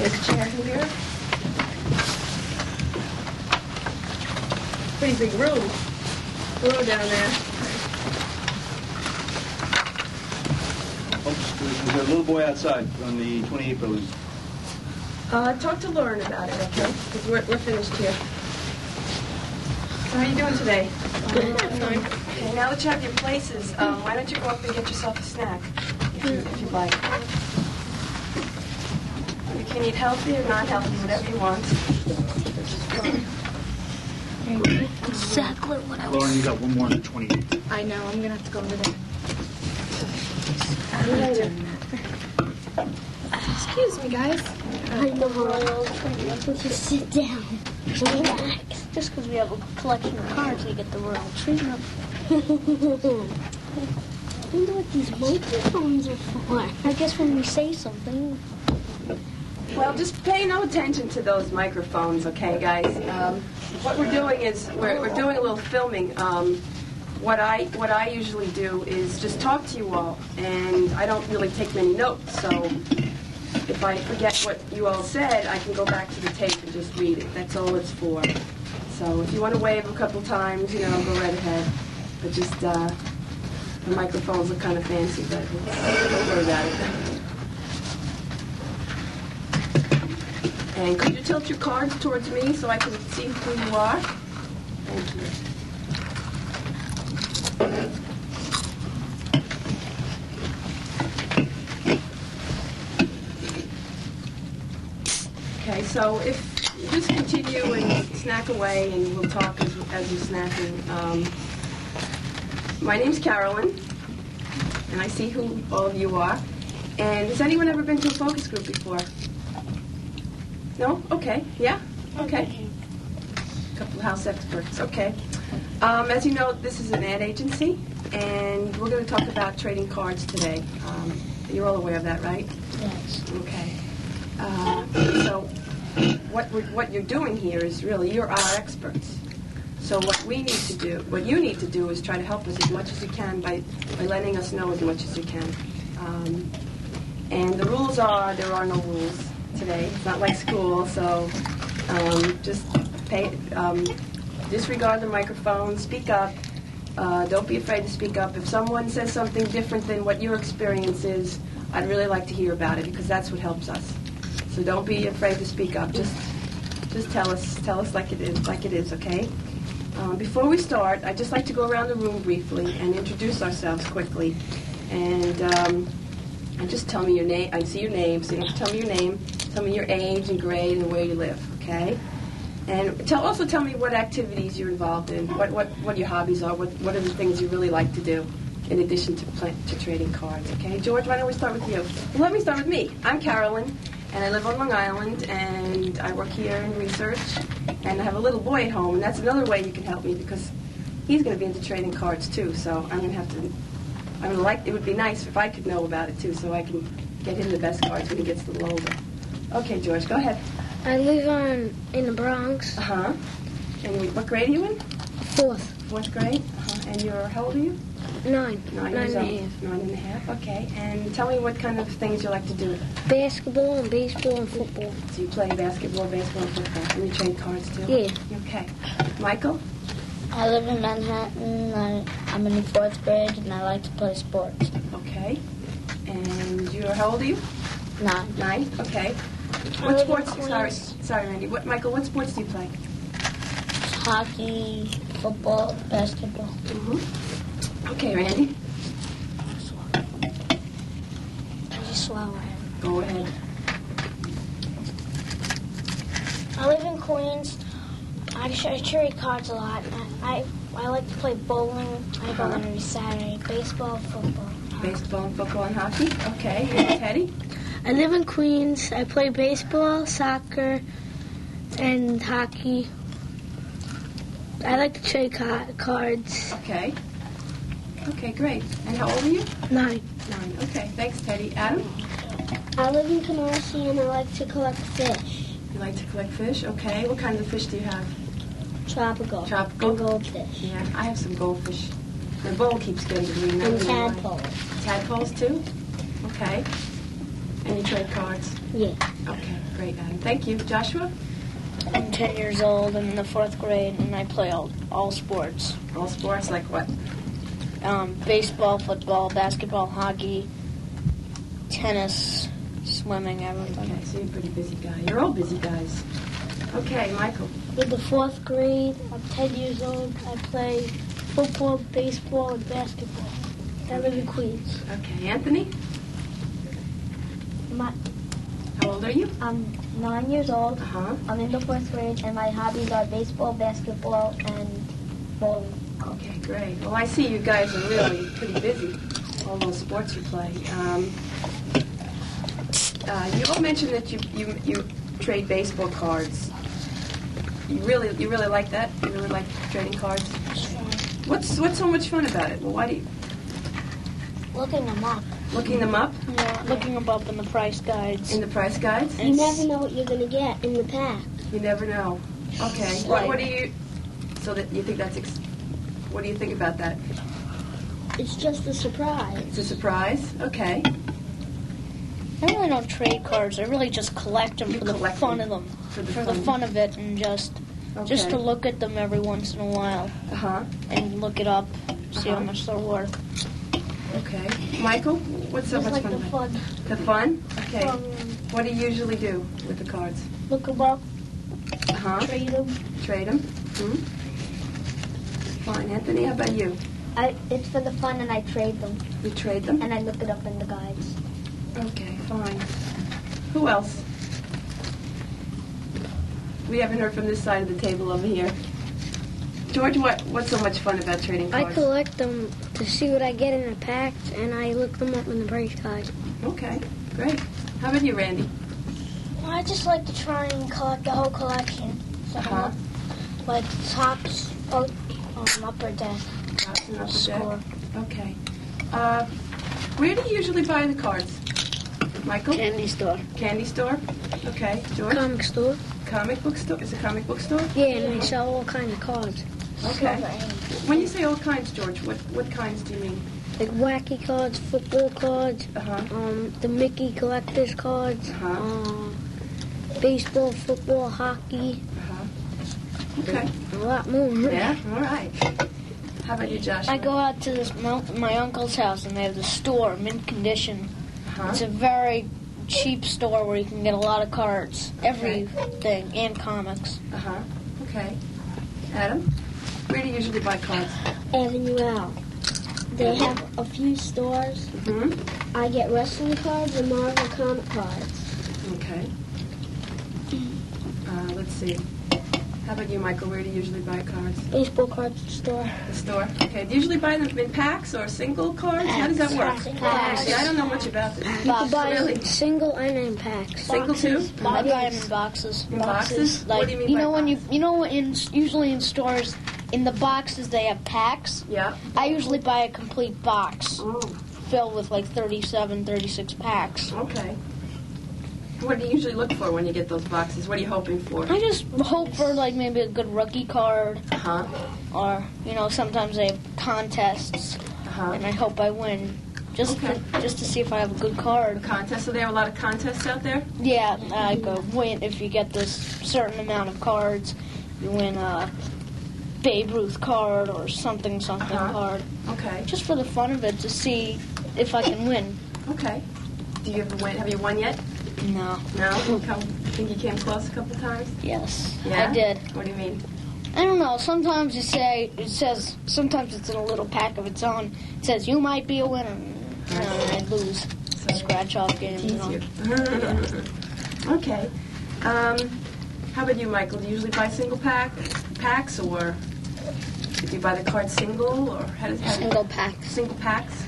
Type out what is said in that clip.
There's a chair here. Pretty big room. Hello down there. Oops, there's a little boy outside on the 28th building. Talk to Lauren about it, okay? Because we're finished here. So how are you doing today? Fine. Okay, now that you have your places, why don't you go up and get yourself a snack, if you'd like. You can eat healthy or not healthy, whatever you want. Exactly what I was. Lauren, you got one more on the 28th. I know. I'm gonna have to go over there. Excuse me, guys. I know. Just sit down. Relax. Just because we have a collection of cards, we get the royal treatment. I wonder what these microphones are for. I guess when we say something. Well, just pay no attention to those microphones, okay, guys? What we're doing is we're doing a little filming. What I usually do is just talk to you all, and I don't really take many notes. So if I forget what you all said, I can go back to the tape and just read it. That's all it's for. So if you want to wave a couple times, go right ahead. But just the microphones look kind of fancy, but don't worry about it. And could you tilt your cards towards me so I can see who you are? Thank you. Okay, so if you just continue and snack away, and we'll talk as you're snacking. My name's Carolyn, and I see who all of you are. And has anyone ever been to a focus group before? No? Okay. Yeah? Okay. A couple of house experts. Okay. As you know, this is an ad agency, and we're going to talk about trading cards today. You're all aware of that, right? Yes. Okay. So what you're doing here is really, you're our experts. So what you need to do is try to help us as much as you can by letting us know as much as you can. And the rules are, there are no rules today. It's not like school, so just disregard the microphone, speak up. Don't be afraid to speak up. If someone says something different than what your experience is, I'd really like to hear about it, because that's what helps us. So don't be afraid to speak up. Just tell us like it is, okay? Before we start, I'd just like to go around the room briefly and introduce ourselves quickly. And just tell me your name. I see your name, so you don't have to tell me your name. Tell me your age and grade and where you live, okay? And also tell me what activities you're involved in, what your hobbies are, what are the things you really like to do in addition to trading cards, okay? George, why don't we start with you? Well, let me start with me. I'm Carolyn, and I live on Long Island, and I work here in research, and I have a little boy at home, and that's another way you can help me, because he's going to be into trading cards too, so it would be nice if I could know about it too, so I can get him the best cards when he gets a little older. Okay, George, go ahead. I live in the Bronx. Uh-huh. And what grade are you in? Fourth grade? Uh-huh. And how old are you? 9. 9 years old. 9.5. Okay. And tell me what kind of things you like to do. Basketball and baseball and football. So you play basketball, baseball, and football. And you trade cards too? Yeah. Okay. Michael? I live in Manhattan. I'm in the 4th grade, and I like to play sports. Okay. And how old are you? 9. 9? Okay. What sports? Sorry, Randy. Michael, what sports do you play? Hockey, football, basketball. Mm-hmm. Okay, Randy. Just slow. Go ahead. I live in Queens. I trade cards a lot. I like to play bowling. I go every Saturday. Baseball, football. Baseball, football, and hockey. Okay. And Teddy? I live in Queens. I play baseball, soccer, and hockey. I like to trade cards. Okay. Okay, great. And how old are you? 9. 9. Okay, thanks, Teddy. Adam? I live in Canarsie and I like to collect fish. You like to collect fish? Okay. What kinds of fish do you have? Tropical. Tropical? And goldfish. Yeah, I have some goldfish. The bowl keeps getting green. And tadpoles. Tadpoles, too? Okay. And you trade cards? Yeah. Okay, great, Adam. Thank you. Joshua? I'm 10 years old. I'm in the 4th grade, and I play all sports. All sports, like what? Baseball, football, basketball, hockey, tennis, swimming, everything. Okay, so you're a pretty busy guy. You're all busy guys. Okay, Michael. In the 4th grade, I'm 10 years old. I play football, baseball, and basketball. I live in Queens. Okay, Anthony? How old are you? I'm 9 years old. Uh-huh. I'm in the 4th grade, and my hobbies are baseball, basketball, and bowling. Okay, great. Well, I see you guys are really pretty busy, all those sports you play. You all mentioned that you trade baseball cards. You really like that? You really like trading cards? What's so much fun about it? Well, why do you... Looking them up. Looking them up Yeah, looking them up in the price guides. in the price guides? You never know what you're going to get in the pack. You never know. Okay. What do you... So that you think that's... What do you think about that? It's just a surprise. It's a surprise? Okay. I really don't trade cards. I really just collect them You for the collect fun them of them. for the For the fun. fun of it, and just Okay. to look at them every once in a while Uh-huh. and look it up, see how Uh-huh. much they're worth. Okay. Michael, what's so It's much like the fun? fun. The fun? Okay. From What do you usually do with the cards? look them up, Uh-huh. trade them. Trade them? Hmm? Fine. Anthony, how about you? It's for the fun, and I trade them, You trade them? and I look it up in the guides. Okay, fine. Who else? We haven't heard from this side of the table over here. George, what's so much fun about trading I cards? collect them to see what I get in a pack, and I look them up in the price guide. Okay, great. How about you, Randy? I just like to try and collect the whole collection. So Uh-huh. like tops, upper deck, Tops and upper score. deck? Okay. Where do you usually buy the cards? Michael? Candy store. Candy store? Okay. George? Comic store. Comic book store? Is it a comic book store? Yeah, and they sell all kinds of cards. Okay. When you say all kinds, George, what kinds do you mean? Like wacky cards, football cards, Uh-huh. the Mickey collector's cards, Uh-huh. baseball, football, hockey, Okay. a lot more. Yeah? All right. How about you, Joshua? I go out to my uncle's house, and they have the store, mint condition. Uh-huh. It's a very cheap store where you can get a lot of cards, everything, and comics. Uh-huh. Okay. Adam? Where do you usually buy cards? Avenue L. They have a few stores. Hmm. I get wrestling cards and Marvel comic cards. Okay. Let's see. How about you, Michael? Where do you usually buy cards? Baseball cards store. The store. Okay. Do you usually buy them in packs or single cards? How does that work? Packs. See, I don't know much about this. You can buy Really? them single and in packs. Single too? I buy them in boxes. In boxes? Like What do you mean by boxes? usually in stores, in the boxes they have packs. Yeah. I usually buy a complete box Oh, filled with like 37, 36 packs. okay. What do you usually look for when you get those boxes? What are you hoping for? I just hope for like maybe a good rookie card, Uh-huh. or sometimes they have contests, Uh-huh. and I hope I win. Just Okay. just to see if I have a good card. Contests? So there are a lot of contests out there? Yeah, I go win if you get this certain amount of cards, you win a Babe Ruth card or something Uh-huh. card. Okay. Just for the fun of it, to see if I can win. Okay. Do you ever win? Have you won yet? No. No? Think you came close a couple times? Yes, Yeah? I did. What do you mean? I don't know. Sometimes it says sometimes it's in a little pack of its own. It says you might be a winner, and I lose. Scratch off game. You know. Okay. How about you, Michael? Do you usually buy single packs, or do you buy the card single, or how does Single packs. single packs?